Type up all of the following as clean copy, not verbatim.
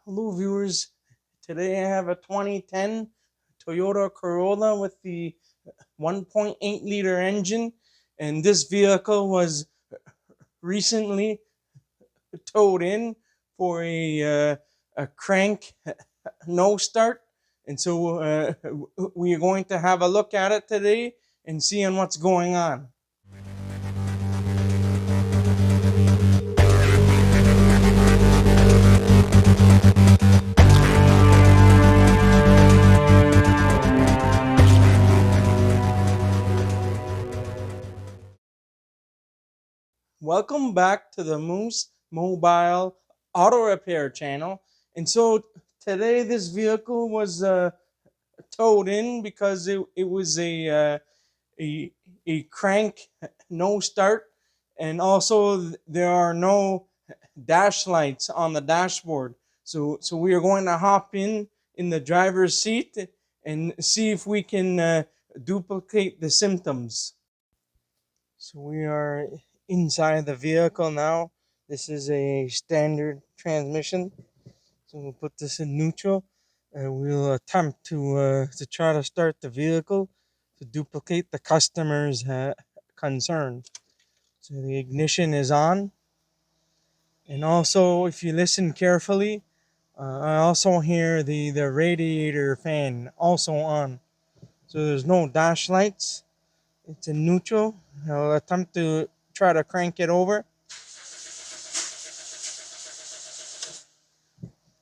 Hello viewers, today I have a 2010 Toyota Corolla with the 1.8 liter engine, and this vehicle was recently towed in for a crank no start, and so we are going to have a look at it today and seeing what's going on. Welcome back to the Moose Mobile Auto Repair channel. And so today this vehicle was towed in because it was a a crank no start, and also there are no dash lights on the dashboard. So we are going to hop in the driver's seat and see if we can duplicate the symptoms. So we are inside the vehicle now. This is a standard transmission. So we'll put this in neutral, and we'll attempt to try to start the vehicle to duplicate the customer's concern. So the ignition is on, and also if you listen carefully, I also hear the radiator fan also on. So there's no dash lights. It's in neutral. I'll attempt to try to crank it over,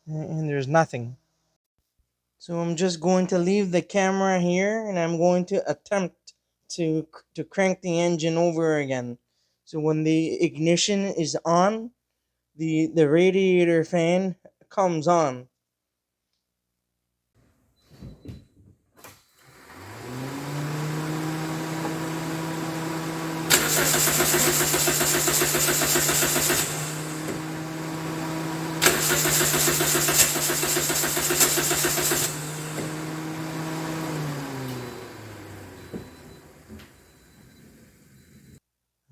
and there's nothing. So I'm just going to leave the camera here, and I'm going to attempt to crank the engine over again. So when the ignition is on, the radiator fan comes on.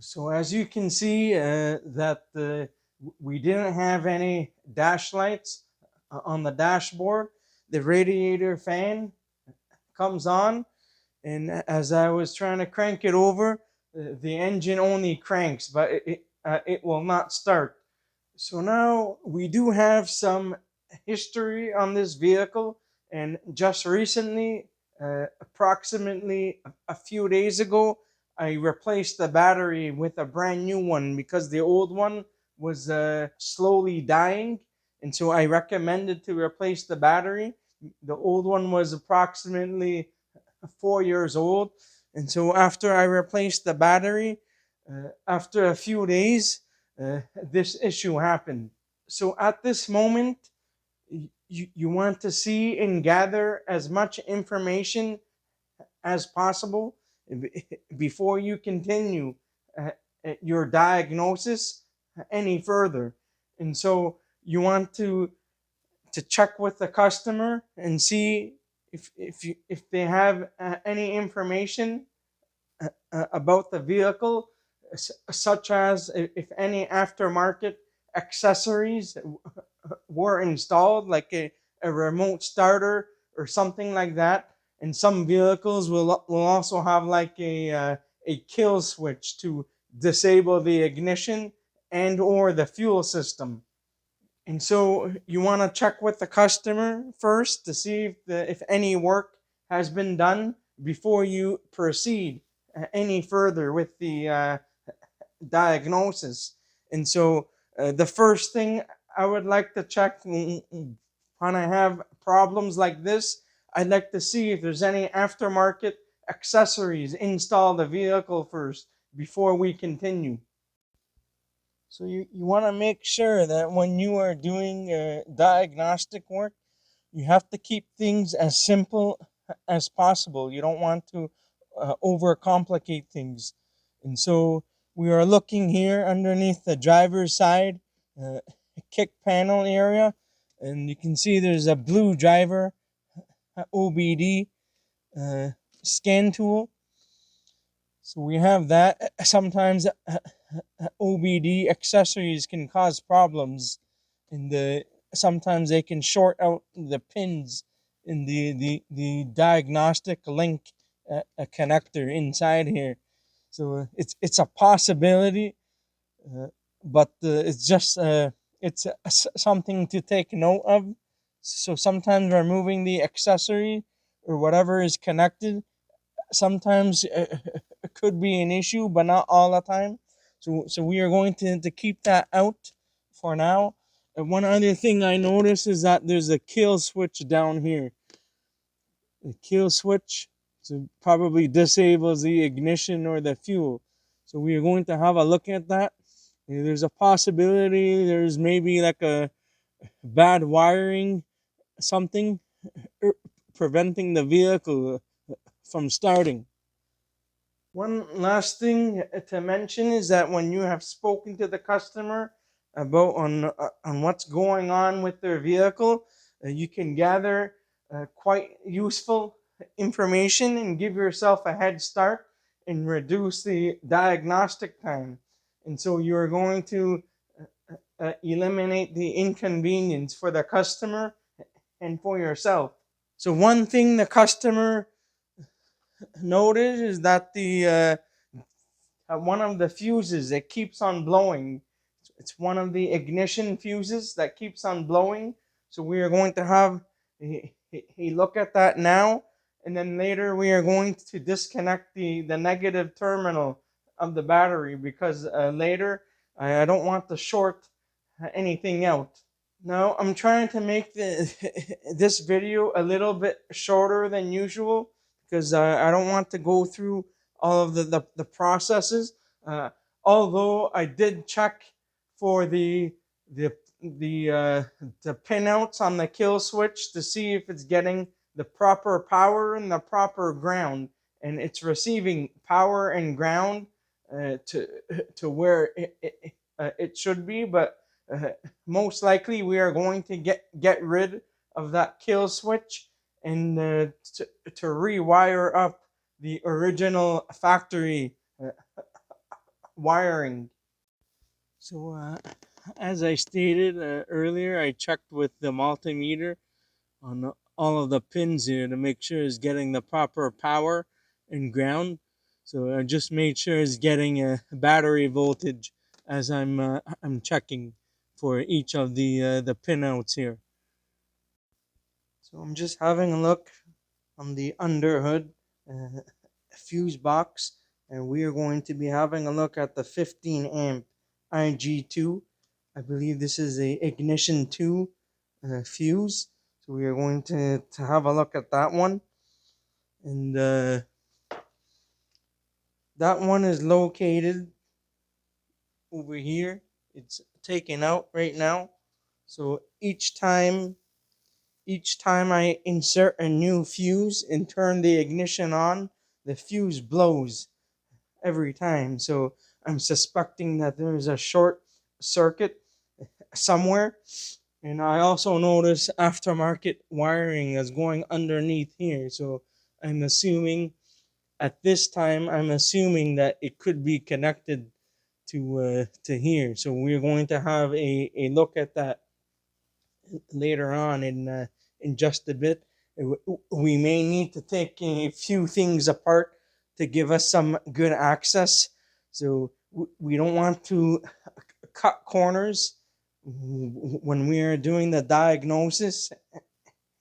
So as you can see, that we didn't have any dash lights on the dashboard. The radiator fan comes on, and as I was trying to crank it over, the engine only cranks, but it will not start. So now we do have some history on this vehicle, and just recently, approximately a few days ago, I replaced the battery with a brand new one because the old one was slowly dying, and so I recommended to replace the battery. The old one was approximately 4 years old, and so after I replaced the battery, after a few days, this issue happened. So at this moment, you want to see and gather as much information as possible before you continue your diagnosis any further. And so you want to check with the customer and see if they have any information about the vehicle, such as if any aftermarket accessories were installed, like a remote starter or something like that. And some vehicles will also have like a kill switch to disable the ignition and or the fuel system. And so you want to check with the customer first to see if any work has been done before you proceed any further with the diagnosis. And so the first thing I would like to check when I have problems like this, I'd like to see if there's any aftermarket accessories installed the vehicle first before we continue. So you want to make sure that when you are doing diagnostic work, you have to keep things as simple as possible. You don't want to overcomplicate things. And so we are looking here underneath the driver's side kick panel area, and you can see there's a blue driver OBD scan tool. So we have that. Sometimes OBD accessories can cause problems in the sometimes they can short out the pins in the diagnostic link connector inside here. So it's a possibility, uh, but it's something to take note of. So sometimes removing the accessory or whatever is connected sometimes could be an issue, but not all the time. So we are going to keep that out for now. And one other thing I noticed is that there's a kill switch down here. The kill switch, so probably disables the ignition or the fuel. So we are going to have a look at that. There's a possibility there's maybe like a bad wiring, something preventing the vehicle from starting. One last thing to mention is that when you have spoken to the customer about on what's going on with their vehicle, you can gather quite useful information and give yourself a head start and reduce the diagnostic time. And so you're going to eliminate the inconvenience for the customer and for yourself. So one thing the customer noticed is that the one of the fuses that keeps on blowing. It's one of the ignition fuses that keeps on blowing. So we are going to have a look at that now, and then later we are going to disconnect the negative terminal of the battery because later I don't want to short anything out. Now I'm trying to make this video a little bit shorter than usual because I don't want to go through all of the processes. Uh, Although I did check for the the pinouts on the kill switch to see if it's getting the proper power and the proper ground, and it's receiving power and ground to where it should be, but uh, most likely we are going to get rid of that kill switch and to rewire up the original factory wiring. So as I stated earlier, I checked with the multimeter on all of the pins here to make sure it's getting the proper power and ground. So I just made sure it's getting a battery voltage as I'm checking for each of the pinouts here. So I'm just having a look on the underhood fuse box, and we are going to be having a look at the 15 amp IG2. I believe this is a ignition 2 fuse. So we are going to have a look at that one. And that one is located over here. It's taken out right now. So each time I insert a new fuse and turn the ignition on, the fuse blows every time. So I'm suspecting that there's a short circuit somewhere. And I also notice aftermarket wiring is going underneath here. So I'm assuming at this time, I'm assuming that it could be connected to here. So we're going to have a look at that later on in just a bit. We may need to take a few things apart to give us some good access. So we don't want to cut corners when we are doing the diagnosis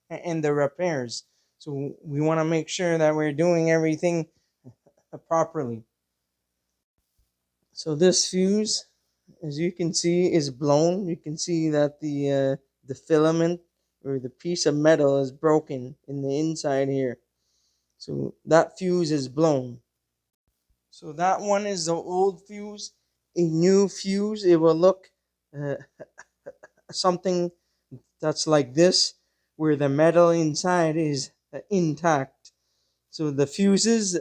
and the repairs. So we want to make sure that we're doing everything properly. So this fuse, as you can see, is blown. You can see that the filament or the piece of metal is broken in the inside here. So that fuse is blown. So that one is the old fuse. A new fuse, it will look uh, something that's like this, where the metal inside is intact. So the fuses,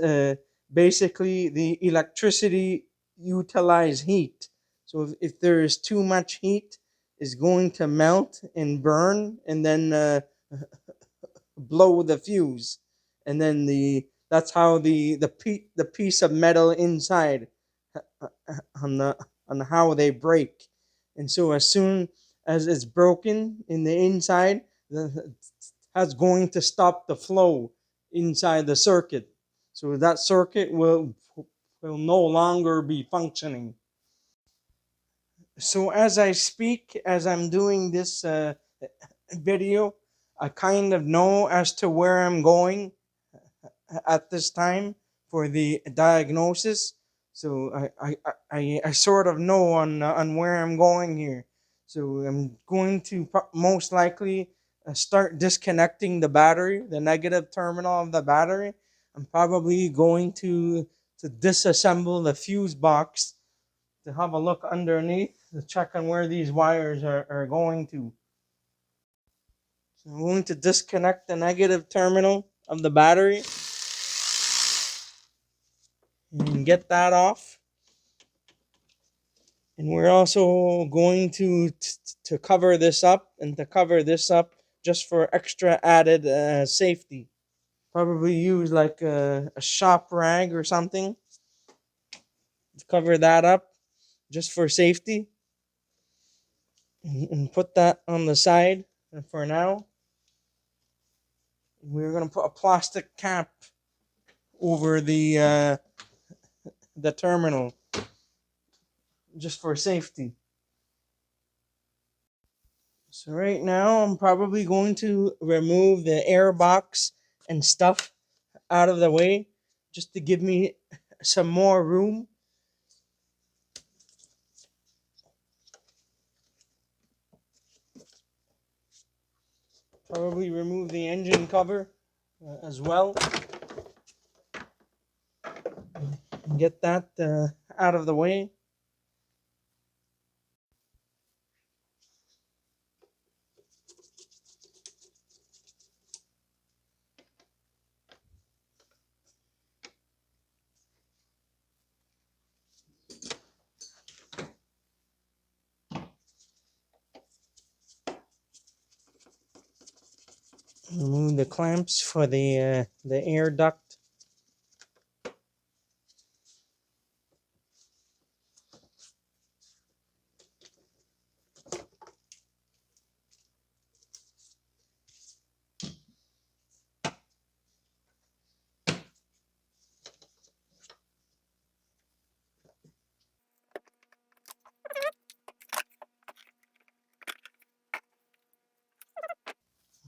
basically the electricity utilize heat. So if there is too much heat, it's going to melt and burn and then blow the fuse. And then that's how the piece of metal inside on the on how they break. And so as soon as it's broken in the inside, that's going to stop the flow inside the circuit. So that circuit will no longer be functioning. So as I speak, as I'm doing this video, I kind of know as to where I'm going at this time for the diagnosis. So I sort of know on where I'm going here. So I'm going to most likely start disconnecting the battery, the negative terminal of the battery. I'm probably going to disassemble the fuse box to have a look underneath to check on where these wires are going to. So I'm going to disconnect the negative terminal of the battery and get that off. And we're also going to cover this up, and to cover this up just for extra added safety. Probably use like a shop rag or something to cover that up just for safety. And put that on the side for now. We're going to put a plastic cap over the terminal just for safety. So right now I'm probably going to remove the air box and stuff out of the way just to give me some more room. Probably remove the engine cover as well. Get that out of the way. Remove the clamps for the air duct.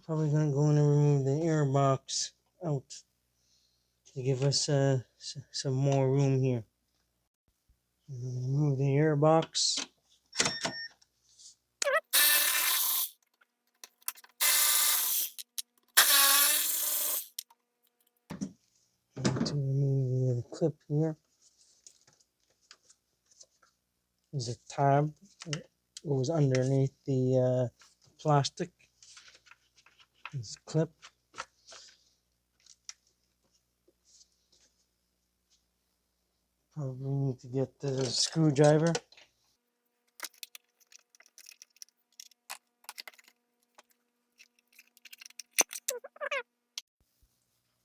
Probably gonna go in and remove the air box out to give us some more room here. Remove the air box. To remove the clip here. There's a tab that goes underneath the plastic. This clip. Probably need to get the screwdriver.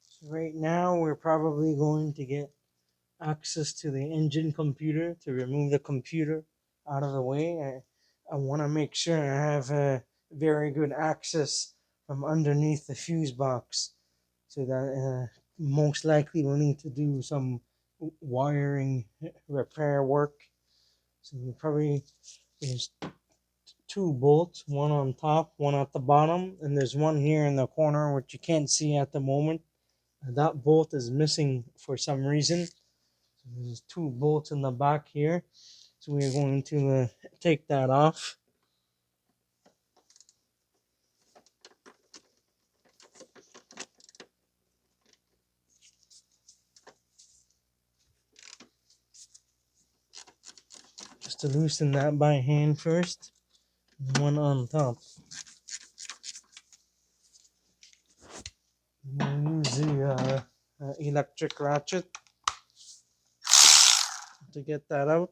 So right now we're probably going to get access to the engine computer to remove the computer out of the way. I want to make sure I have a very good access from underneath the fuse box, so that most likely we'll need to do some wiring repair work. So we probably there's two bolts, one on top, one at the bottom, and there's one here in the corner which you can't see at the moment. That bolt is missing for some reason. So there's two bolts in the back here. So we're going to take that off. Just to loosen that by hand first. One on top. We'll use the electric ratchet to get that out.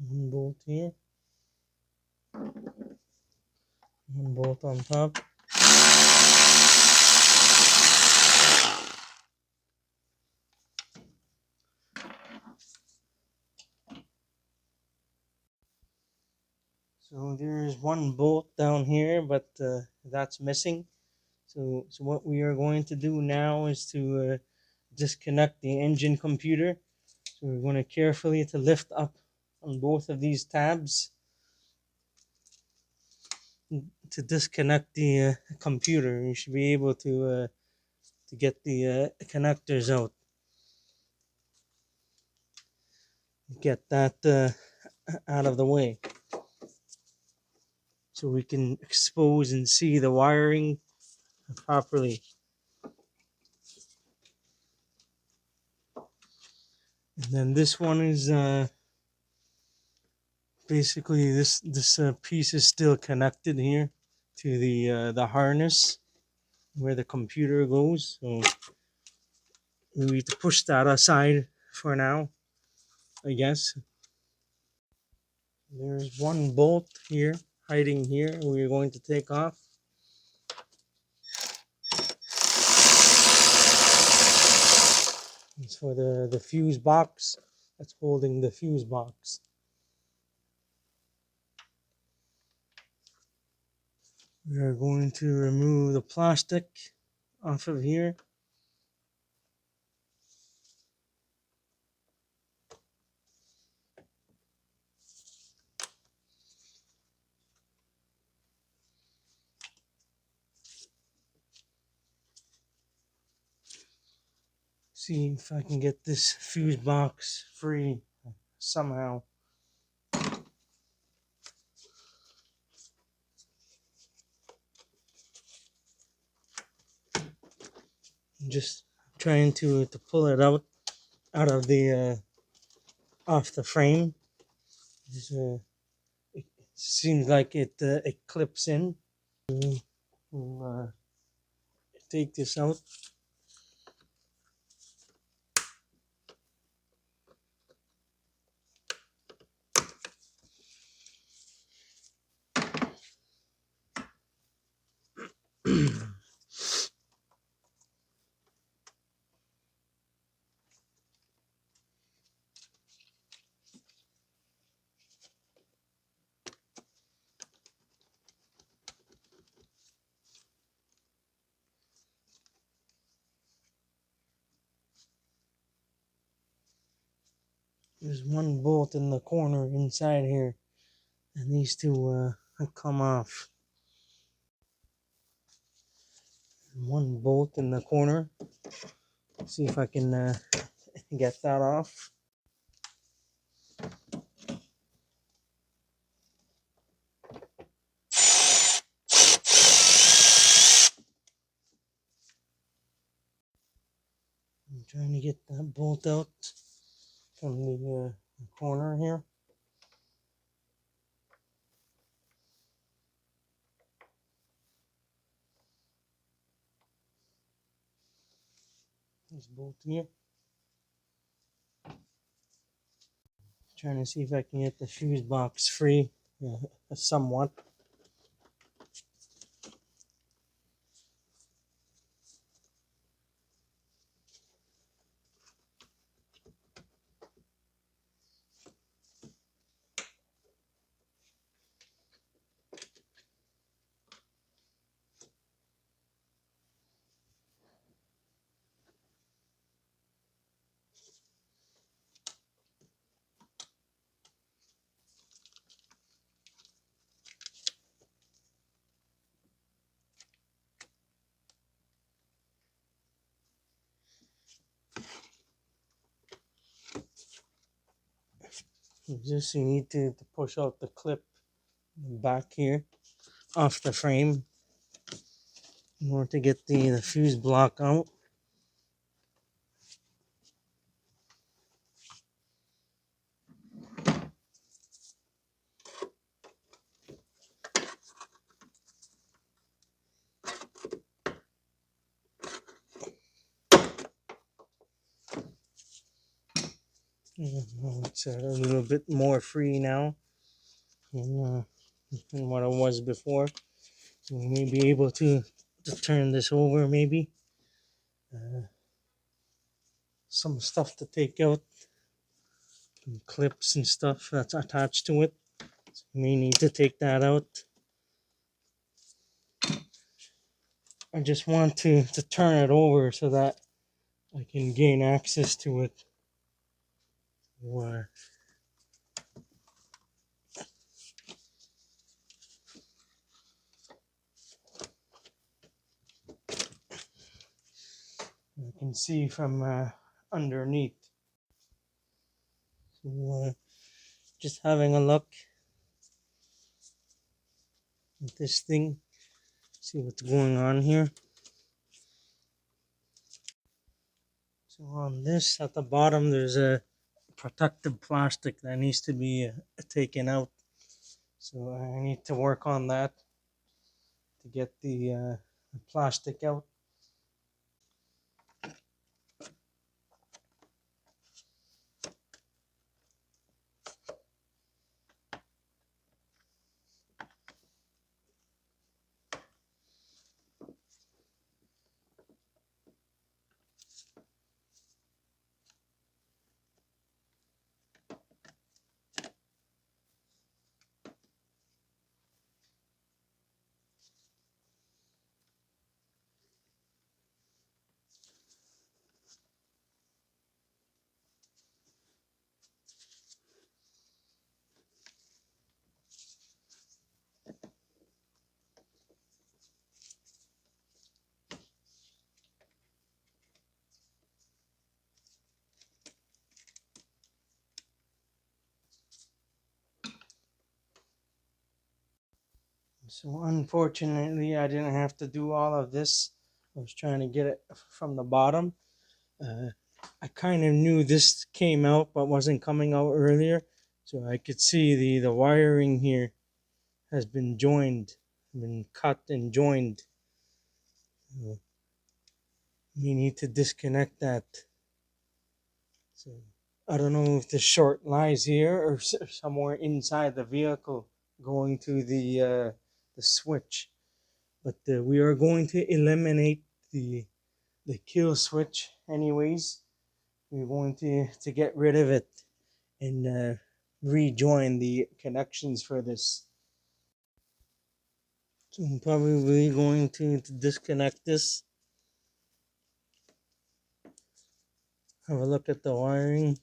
One bolt here. One bolt on top. So there's one bolt down here, but that's missing. So what we are going to do now is to disconnect the engine computer. So we're going to carefully to lift up on both of these tabs to disconnect the computer. You should be able to get the connectors out. Get that out of the way so we can expose and see the wiring properly. And then this one is basically this piece is still connected here to the harness where the computer goes. So we need to push that aside for now, I guess. There's one bolt here hiding here we're going to take off. It's for the fuse box that's holding the fuse box. We are going to remove the plastic off of here. See if I can get this fuse box free somehow. I'm just trying to pull it out of the off the frame. It seems like it clips in. We'll take this out. There's one bolt in the corner inside here that needs to come off. One bolt in the corner. See if I can get that off. I'm trying to get that bolt out from the corner here. This bolt here. Trying to see if I can get the fuse box free somewhat. Just you need to push out the clip back here off the frame in order to get the fuse block out. It's a little bit more free now than what it was before. So we may be able to turn this over maybe. Some stuff to take out, some clips and stuff that's attached to it. So you may need to take that out. I just want to turn it over so that I can gain access to it. Where you can see from underneath. So, just having a look at this thing, see what's going on here. So on this, at the bottom, there's a protective plastic that needs to be taken out. So I need to work on that to get the plastic out. So unfortunately, I didn't have to do all of this. I was trying to get it from the bottom. Uh, I kind of knew this came out, but wasn't coming out earlier. So I could see the wiring here has been joined, been cut and joined. We need to disconnect that. So I don't know if the short lies here or somewhere inside the vehicle going to the switch. But we are going to eliminate the kill switch anyways. We're going to get rid of it and rejoin the connections for this. So I'm probably going to disconnect this. Have a look at the wiring.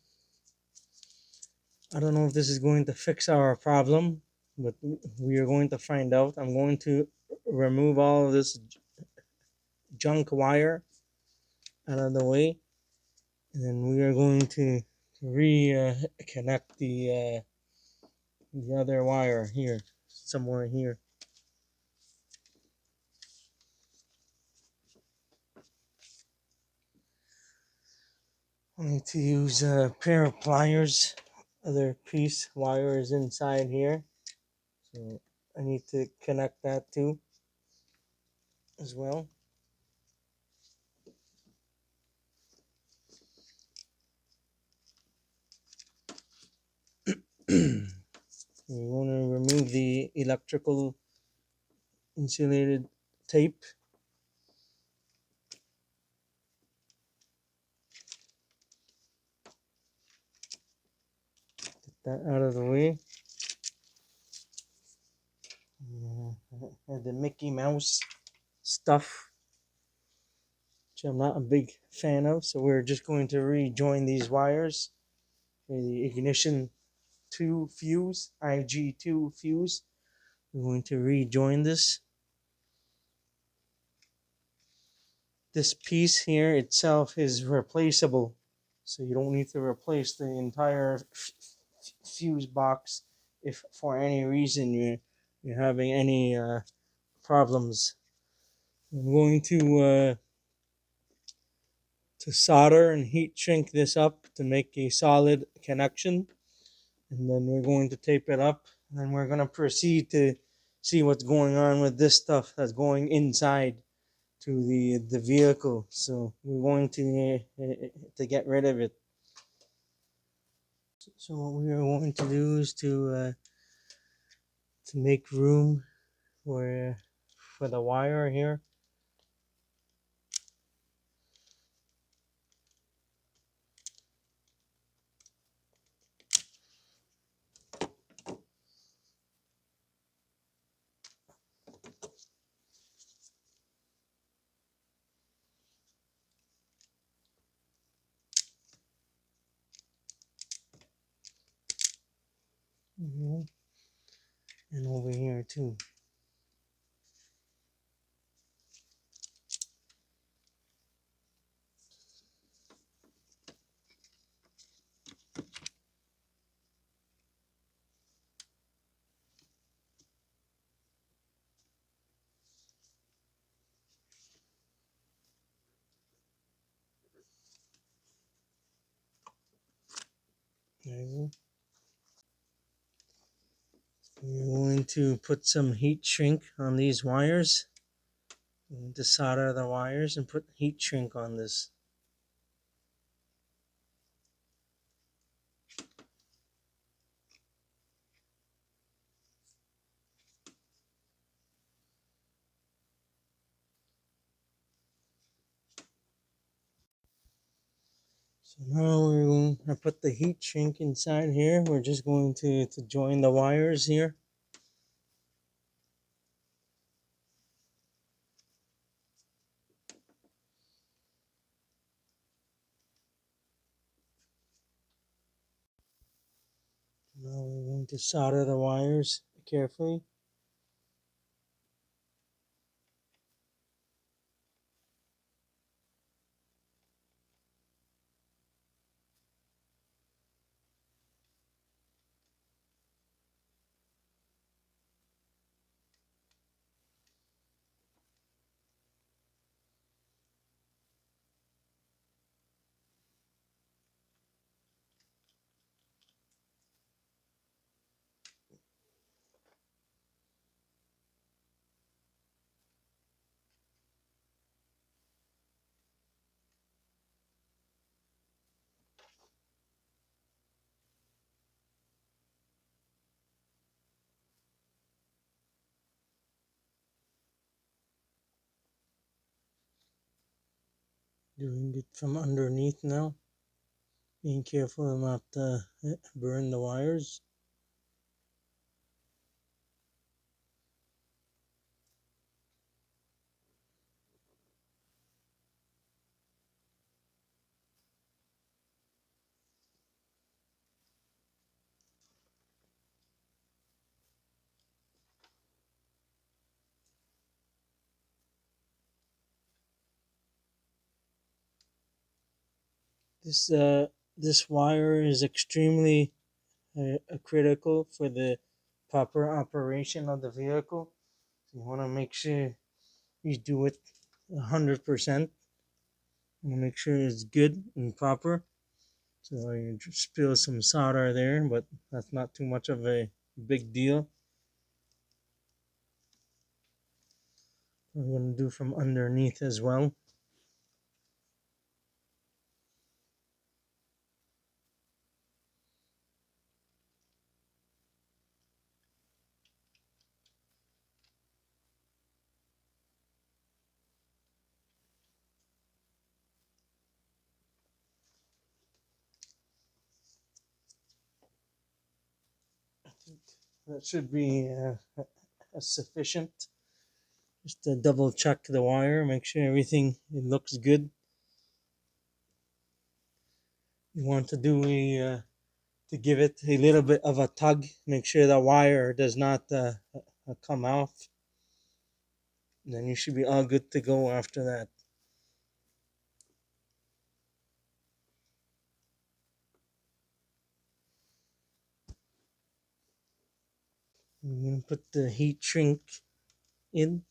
I don't know if this is going to fix our problem, but we are going to find out. I'm going to remove all of this junk wire out of the way, and then we are going to reconnect the other wire here, somewhere here. I need to use a pair of pliers. Other piece wire is inside here, so I need to connect that too as well. We want to remove the electrical insulated tape. Get that out of the way. The Mickey Mouse stuff, which I'm not a big fan of, so we're just going to rejoin these wires for the ignition 2 fuse, IG2 fuse. We're going to rejoin this. This piece here itself is replaceable, so you don't need to replace the entire fuse box if for any reason you're having any problems. I'm going to solder and heat shrink this up to make a solid connection, and then we're going to tape it up, and then we're going to proceed to see what's going on with this stuff that's going inside to the vehicle. So we're going to get rid of it. So what we are going to do is to make room for the wire here. Mhm. And over here too. There you go. We're going to put some heat shrink on these wires. We're going to solder the wires and put heat shrink on this. So now we're going to put the heat shrink inside here. We're just going to join the wires here. Now we're going to solder the wires carefully. Doing it from underneath now. Being careful not to burn the wires. This this wire is extremely critical for the proper operation of the vehicle. So you want to make sure you do it 100%. You want to make sure it's good and proper. So you just spill some solder there, but that's not too much of a big deal. We're going to do from underneath as well. I think that should be sufficient. Just to double check the wire, make sure everything it looks good. You want to do to give it a little bit of a tug. Make sure the wire does not come off. And then you should be all good to go after that. I'm going to put the heat shrink in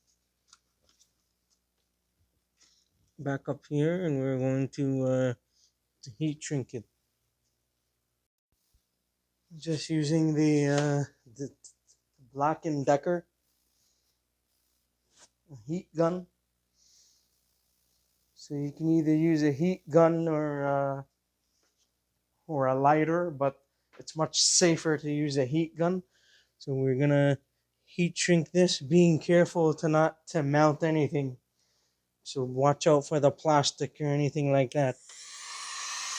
back up here, and we're going to heat shrink it. Just using the Black & Decker heat gun. So you can either use a heat gun or a lighter, but it's much safer to use a heat gun. So we're gonna heat shrink this, being careful to not to melt anything. So watch out for the plastic or anything like that.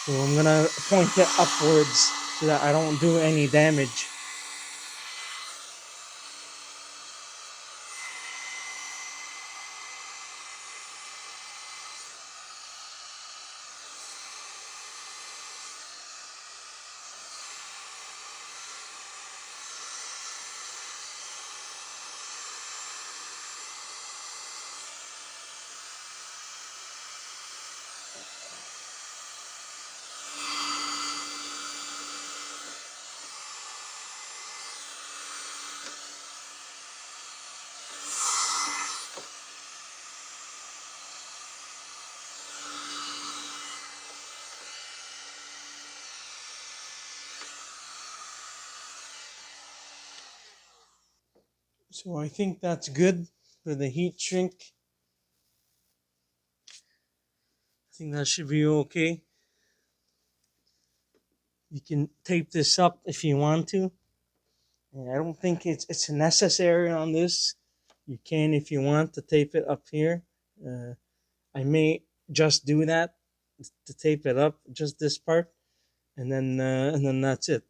So I'm gonna point it upwards so that I don't do any damage. So I think that's good for the heat shrink. I think that should be okay. You can tape this up if you want to. And I don't think it's necessary on this. You can, if you want, to tape it up here. Uh, I may just do that to tape it up, just this part, and then that's it.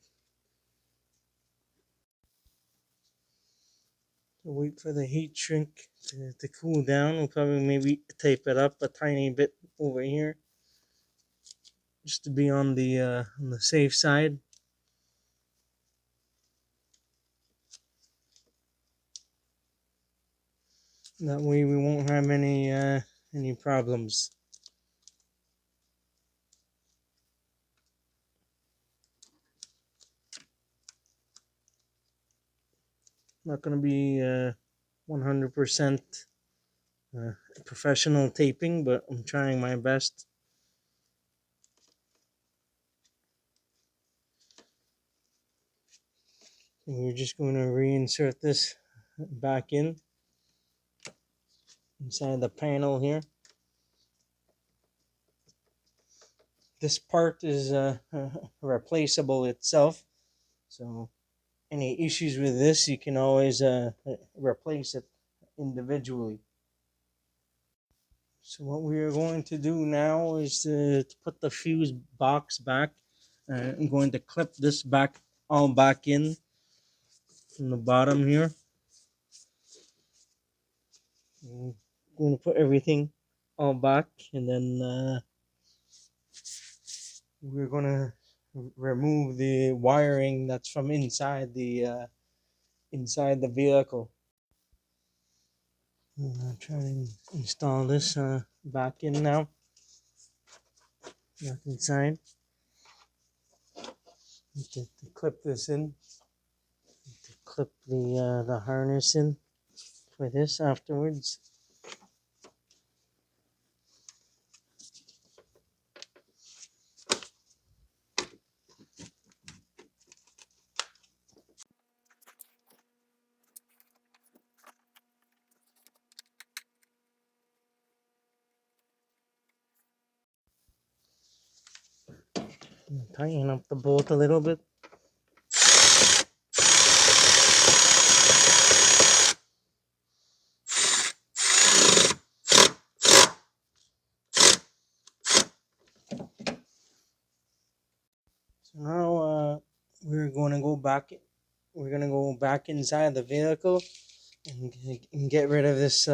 So wait for the heat shrink to cool down. We'll probably maybe tape it up a tiny bit over here, just to be on the safe side. That way we won't have any problems. Not gonna be 100% professional taping, but I'm trying my best. And we're just going to reinsert this back inside the panel here. This part is replaceable itself, so any issues with this, you can always replace it individually. So what we are going to do now is to put the fuse box back. I'm going to clip this back all back in from the bottom here. I'm going to put everything all back, and then we're going to remove the wiring that's from inside the vehicle. I'm gonna try and install this back in now. Back inside. To clip this in. To clip the harness in for this afterwards. Tighten up the bolt a little bit. So now we're going to go back. We're going to go back inside the vehicle and get rid of this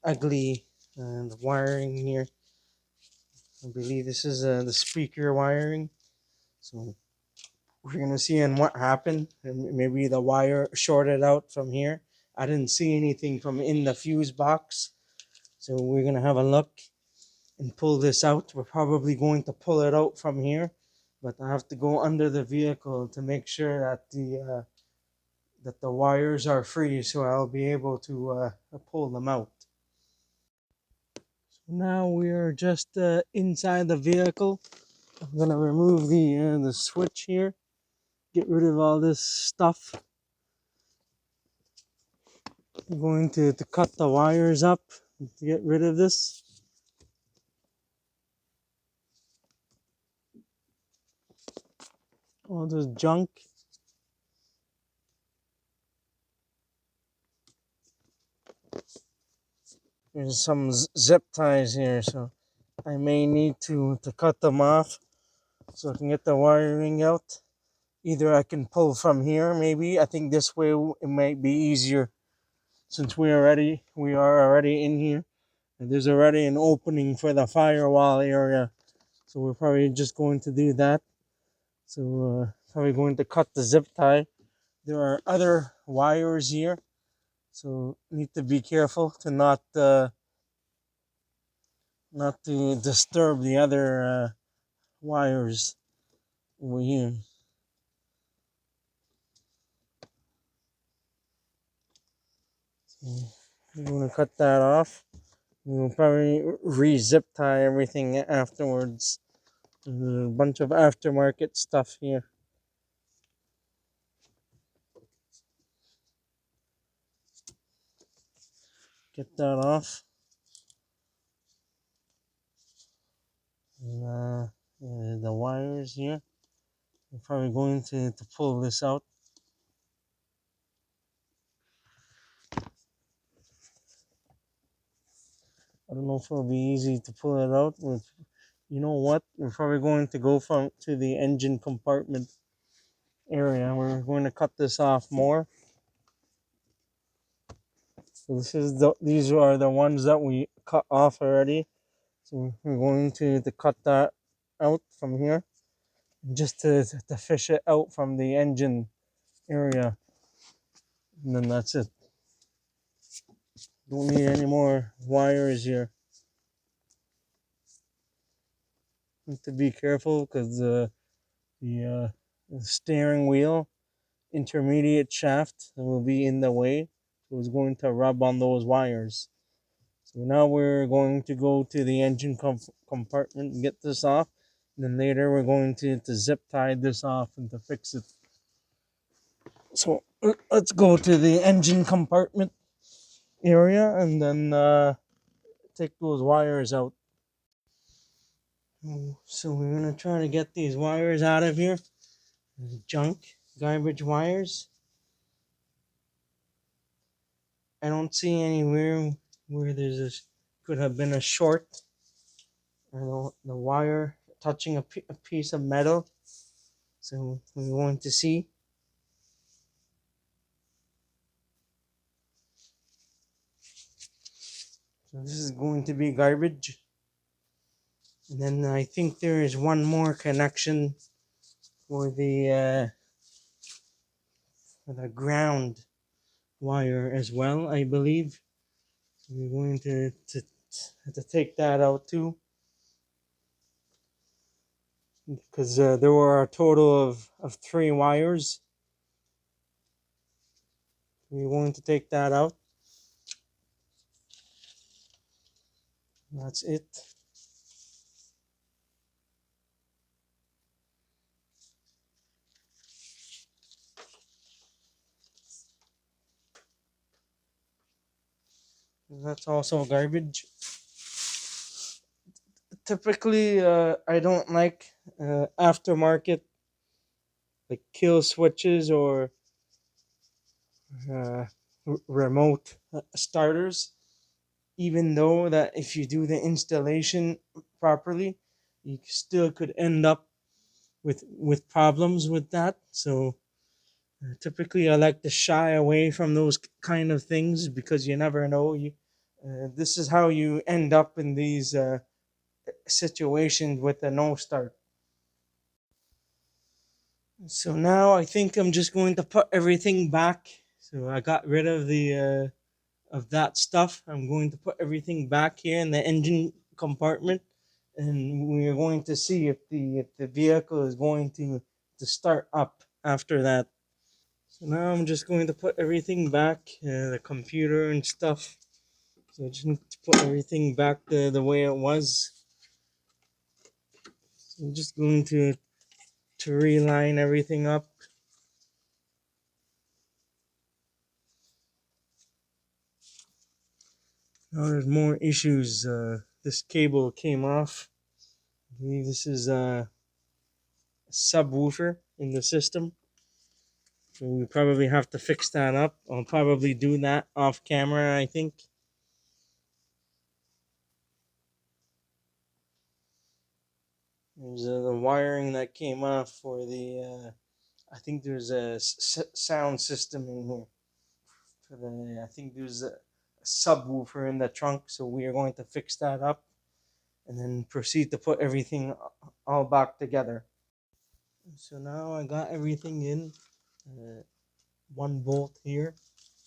ugly wiring here. I believe this is the speaker wiring. So we're gonna see in what happened. And maybe the wire shorted out from here. I didn't see anything from in the fuse box. So we're gonna have a look and pull this out. We're probably going to pull it out from here, but I have to go under the vehicle to make sure that the wires are free, so I'll be able to pull them out. So now we're just inside the vehicle. I'm gonna remove the switch here, get rid of all this stuff. I'm going to cut the wires up to get rid of this. All this junk. There's some zip ties here, so I may need to cut them off so I can get the wiring out. Either I can pull from here, maybe. I think this way it might be easier since we are already in here. And there's already an opening for the firewall area. So we're probably just going to do that. So probably going to cut the zip tie. There are other wires here, so need to be careful to not not to disturb the other wires over here. So we're going to cut that off. We'll probably re-zip tie everything afterwards. There's a bunch of aftermarket stuff here. Get that off. And, the wires here. I'm probably going to pull this out. I don't know if it'll be easy to pull it out. You know what? We're probably going to go to the engine compartment area. We're going to cut this off more. So these are the ones that we cut off already. So we're going to cut that out from here, just to fish it out from the engine area. And then that's it. Don't need any more wires here. Need to be careful because the steering wheel intermediate shaft will be in the way. So it's going to rub on those wires. So now we're going to go to the engine compartment and get this off. And then later we're going to zip tie this off and to fix it. So let's go to the engine compartment area and then take those wires out. So we're going to try to get these wires out of here. Junk, garbage wires. I don't see anywhere where could have been a short or the wire touching a piece of metal. So we want to see. So this is going to be garbage. And then I think there is one more connection for the ground wire as well, I believe. So we're going to take that out too. Because there were a total of 3 wires. We're going to take that out. That's it. That's also garbage. Typically, I don't like aftermarket like kill switches or uh, remote starters. Even though that if you do the installation properly, you still could end up with problems with that. So typically, I like to shy away from those kind of things because you never know. This is how you end up in these situations with a no start. So now I think I'm just going to put everything back. So I got rid of the of that stuff. I'm going to put everything back here in the engine compartment, and we're going to see if the vehicle is going to start up after that. So now I'm just going to put everything back, the computer and stuff. So I just need to put everything back the way it was. So I'm just going to reline everything up. Now there's more issues. This cable came off. I believe this is a subwoofer in the system. So we probably have to fix that up. I'll probably do that off camera, I think. There's the wiring that came off for I think there's a sound system in here. I think there's a subwoofer in the trunk, so we are going to fix that up and then proceed to put everything all back together. So now I got everything in. Uh, one bolt here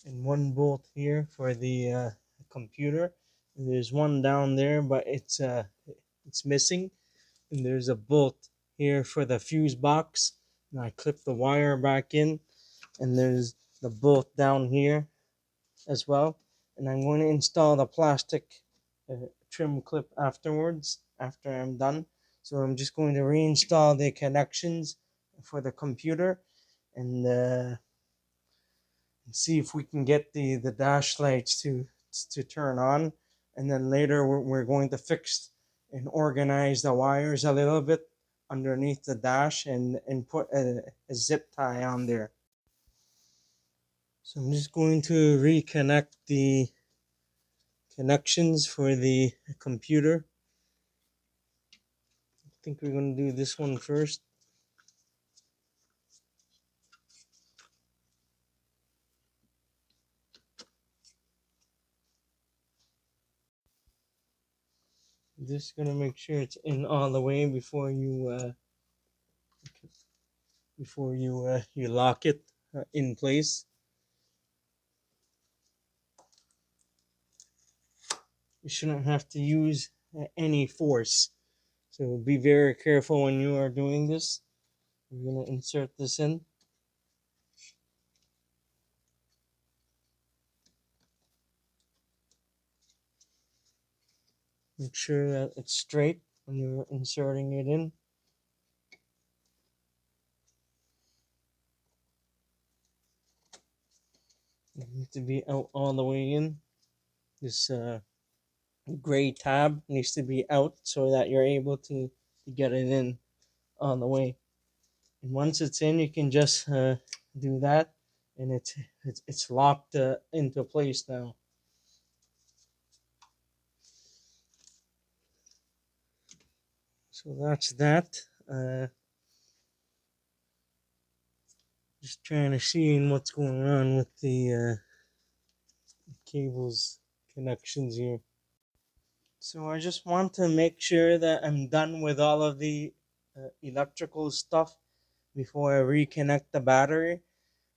and one bolt here for the computer. There's one down there, but it's missing. And there's a bolt here for the fuse box. And I clip the wire back in. And there's the bolt down here as well. And I'm going to install the plastic trim clip afterwards, after I'm done. So I'm just going to reinstall the connections for the computer and see if we can get the dash lights to turn on. And then later we're going to fix and organize the wires a little bit underneath the dash and put a zip tie on there. So I'm just going to reconnect the connections for the computer. I think we're going to do this one first. Just going to make sure it's in all the way before you lock it in place. You shouldn't have to use any force. So be very careful when you are doing this. We're going to insert this in. Make sure that it's straight when you're inserting it in. You need to be out all the way in. This gray tab needs to be out so that you're able to get it in all the way. And once it's in, you can just do that, and it's locked into place now. So that's that. Just trying to see what's going on with the cables connections here. So I just want to make sure that I'm done with all of the electrical stuff before I reconnect the battery.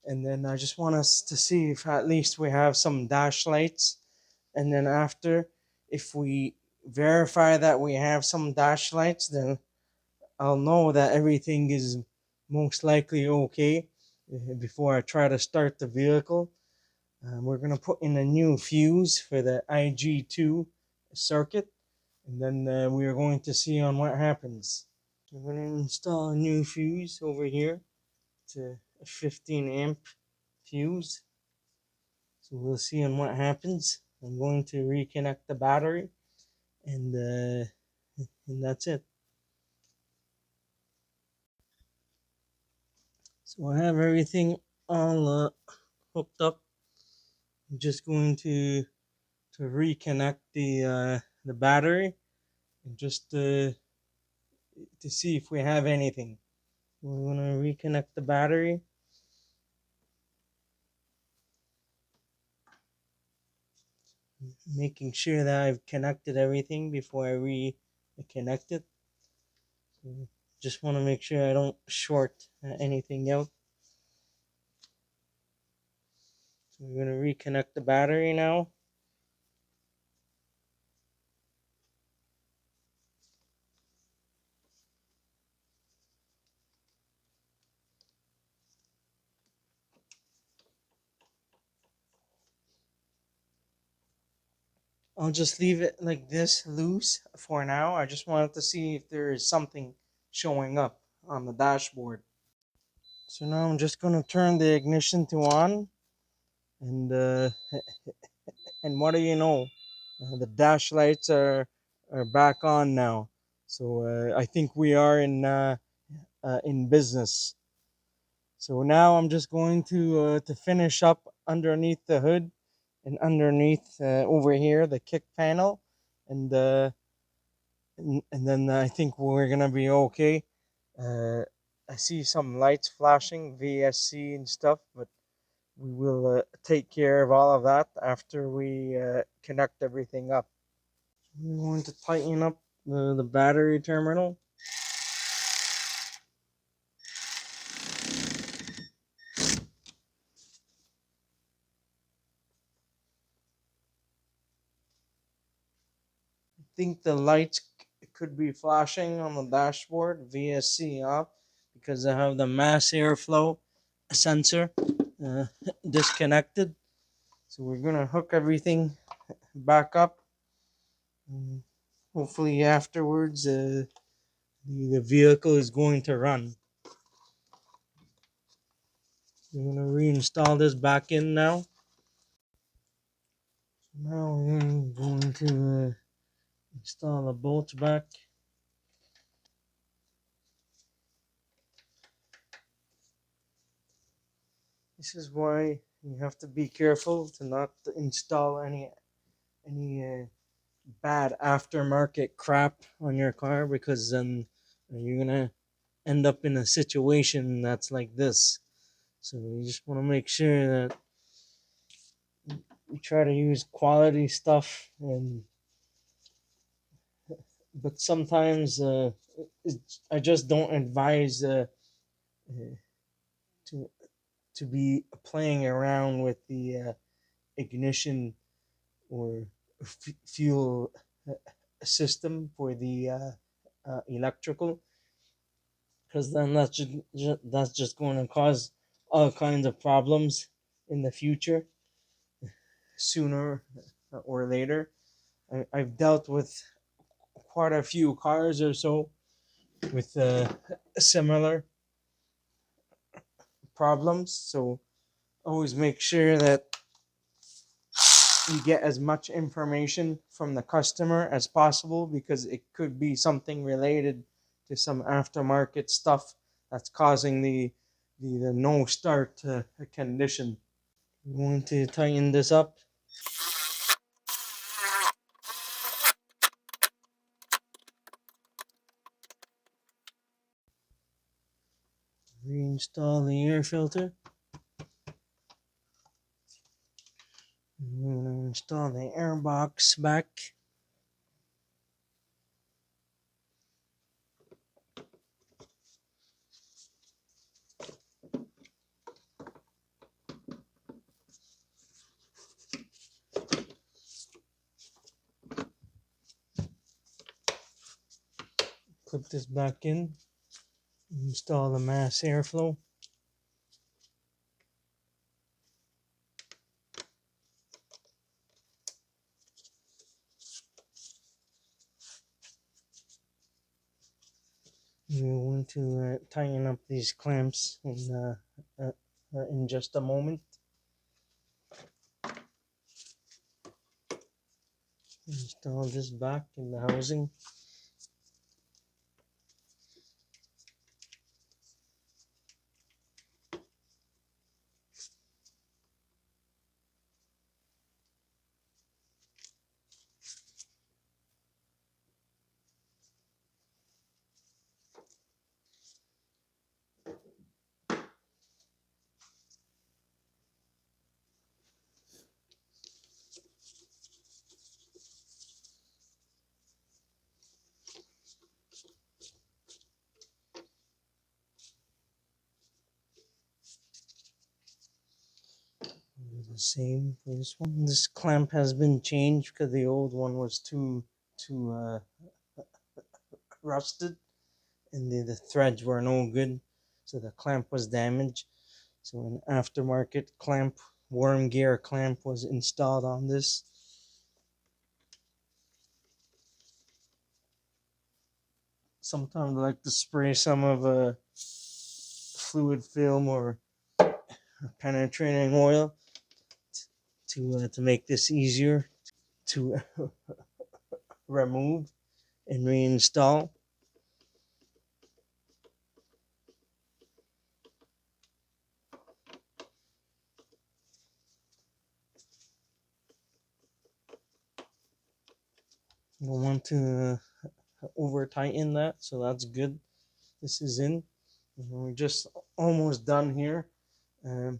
And then I just want us to see if at least we have some dash lights. And then after, if we verify that we have some dash lights, then I'll know that everything is most likely okay before I try to start the vehicle. We're going to put in a new fuse for the IG2 circuit, and then we are going to see on what happens. I'm going to install a new fuse over here. It's a 15 amp fuse. So we'll see on what happens. I'm going to reconnect the battery, and that's it. So I have everything all hooked up. I'm just going to reconnect the battery and just to see if we have anything. We're going to reconnect the battery. Making sure that I've connected everything before I reconnect it. So just want to make sure I don't short anything out. So we're going to reconnect the battery now. I'll just leave it like this loose for now. I just wanted to see if there is something showing up on the dashboard. So now I'm just going to turn the ignition to on, and and what do you know? The dash lights are back on now. So I think we are in business. So now I'm just going to finish up underneath the hood and underneath over here the kick panel, and and then I think we're gonna be okay. Uh, I see some lights flashing, VSC and stuff, but we will take care of all of that after we connect everything up. We're going to tighten up the battery terminal. think the lights could be flashing on the dashboard VSC off because I have the mass airflow sensor uh, disconnected. So we're gonna hook everything back up. And hopefully afterwards, the vehicle is going to run. We're gonna reinstall this back in now. Now we're going to install the bolts back. This is why you have to be careful to not install any bad aftermarket crap on your car, because then you're gonna end up in a situation that's like this. So you just want to make sure that you try to use quality stuff, and but sometimes I just don't advise uh, to to be playing around with the ignition or fuel system for the electrical, because then that's just going to cause all kinds of problems in the future, sooner or later. I've dealt with quite a few cars or so with similar problems. So always make sure that you get as much information from the customer as possible, because it could be something related to some aftermarket stuff that's causing the no start condition. I'm going to tighten this up. Reinstall the air filter. I'm going to install the air box back. Clip this back in. Install the mass airflow. We're going to tighten up these clamps in just a moment. Install this back in the housing. The same for this one. This clamp has been changed because the old one was too rusted, and the threads were no good, so the clamp was damaged. So an aftermarket clamp, worm gear clamp, was installed on this. Sometimes I like to spray some of a fluid film or penetrating oil to make this easier to remove and reinstall. You don't want to over tighten that, so that's good. This is in. We're just almost done here. Um,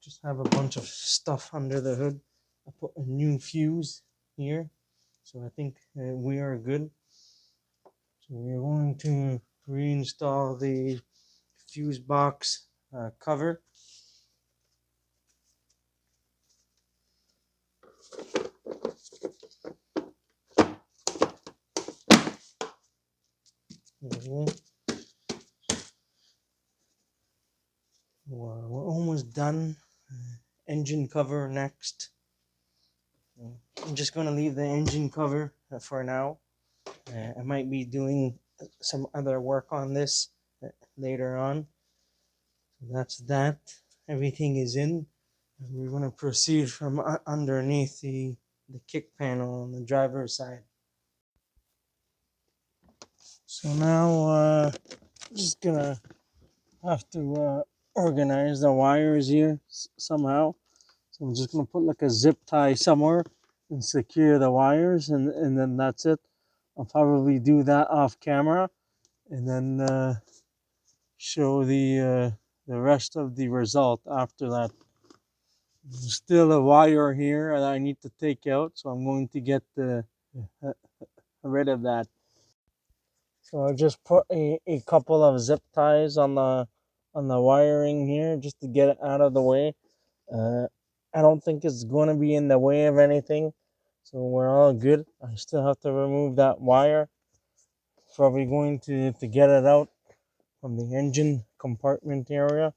just have a bunch of stuff under the hood. I put a new fuse here, so I think we are good. So we're going to reinstall the fuse box cover. We're almost done. Engine cover next. I'm just going to leave the engine cover for now. I might be doing some other work on this later on. That's that. Everything is in. We're going to proceed from underneath the kick panel on the driver's side. So now just gonna have to organize the wires here somehow. So I'm just gonna put like a zip tie somewhere and secure the wires, and then that's it. I'll probably do that off camera, and then show the rest of the result after that. There's still a wire here that I need to take out, so I'm going to get rid of that. So I just put a couple of zip ties on the wiring here just to get it out of the way. I don't think it's going to be in the way of anything, so we're all good. I still have to remove that wire. Probably going to get it out from the engine compartment area.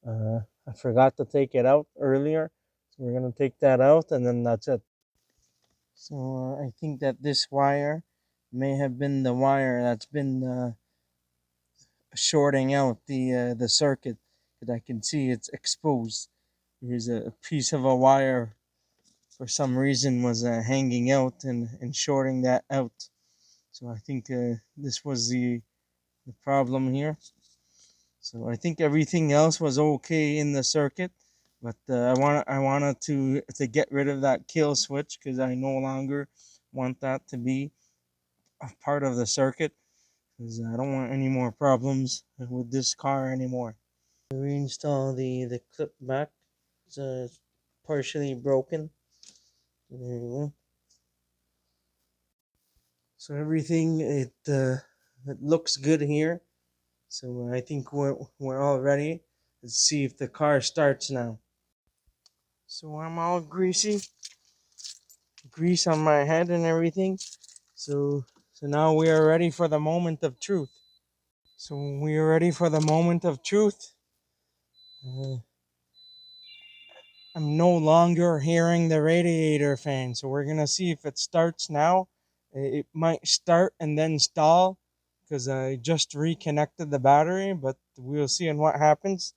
I forgot to take it out earlier, so we're going to take that out, and then that's it. So I think that this wire may have been the wire that's been shorting out the circuit, because I can see it's exposed. Here's a piece of a wire for some reason was hanging out and shorting that out. So I think this was the problem here. So I think everything else was okay in the circuit, but I wanted to get rid of that kill switch because I no longer want that to be a part of the circuit, because I don't want any more problems with this car anymore. Reinstall the clip back. It's partially broken. There you go. So everything it looks good here. So I think we're all ready. Let's see if the car starts now. So I'm all greasy, grease on my head and everything. So now we are ready for the moment of truth. So we are ready for the moment of truth. Uh, I'm no longer hearing the radiator fan, so we're gonna see if it starts now. It might start and then stall because I just reconnected the battery, but we'll see on what happens.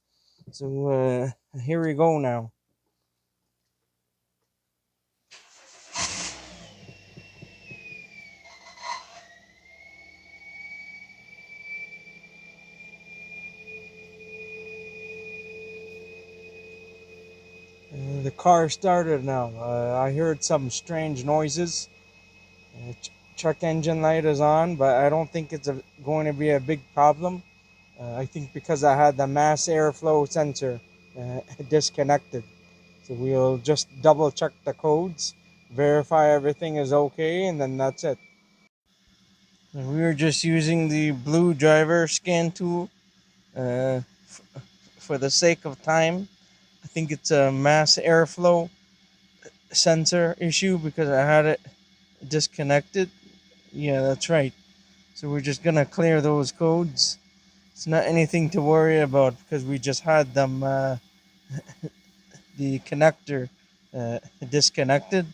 So here we go now. The car started now. I heard some strange noises. Check engine light is on, but I don't think it's going to be a big problem. I think because I had the mass airflow sensor disconnected. So we'll just double check the codes, verify everything is okay, and then that's it. And we were just using the blue driver scan tool uh, f- for the sake of time. I think it's a mass airflow sensor issue because I had it disconnected. Yeah, that's right. So we're just gonna clear those codes. It's not anything to worry about because we just had them the connector disconnected.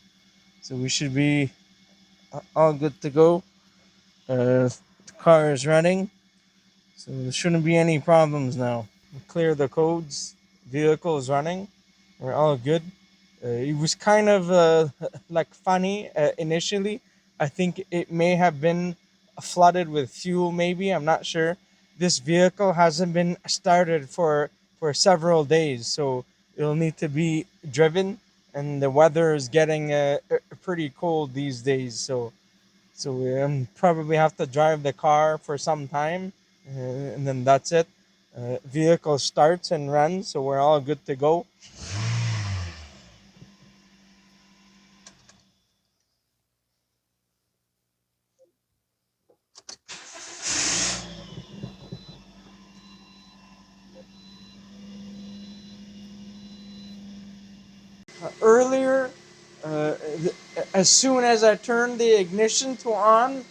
So we should be all good to go. The car is running, so there shouldn't be any problems now. We clear the codes. Vehicle is running. We're all good. It was kind of like funny initially. I think it may have been flooded with fuel. Maybe I'm not sure. This vehicle hasn't been started for several days, so it'll need to be driven. And the weather is getting pretty cold these days, so we probably have to drive the car for some time, and then that's it. Vehicle starts and runs, so we're all good to go. Earlier, as soon as I turned the ignition to on,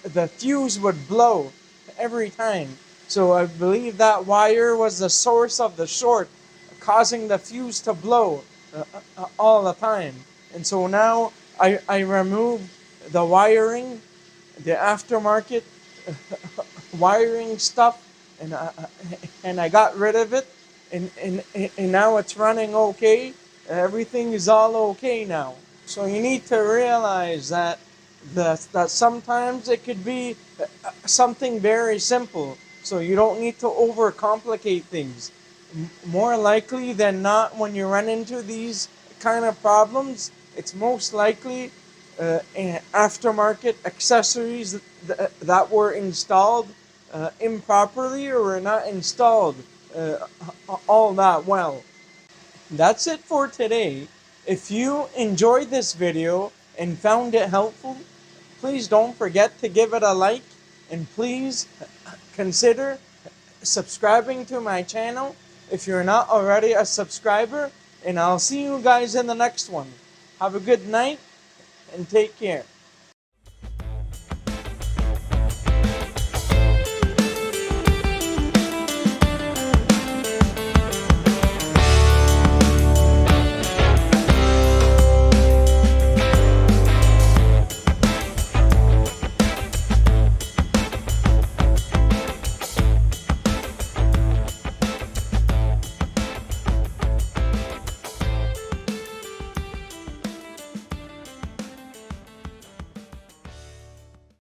the fuse would blow, every time. So I believe that wire was the source of the short, causing the fuse to blow all the time. And so now I removed the wiring, the aftermarket wiring stuff, and I got rid of it, and now it's running okay. Everything is all okay now. So you need to realize that sometimes it could be something very simple. So you don't need to overcomplicate things. More likely than not, when you run into these kind of problems, it's most likely aftermarket accessories that were installed improperly or were not installed uh, all that well. That's it for today. If you enjoyed this video and found it helpful, please don't forget to give it a like, and please consider subscribing to my channel if you're not already a subscriber, and I'll see you guys in the next one. Have a good night and take care.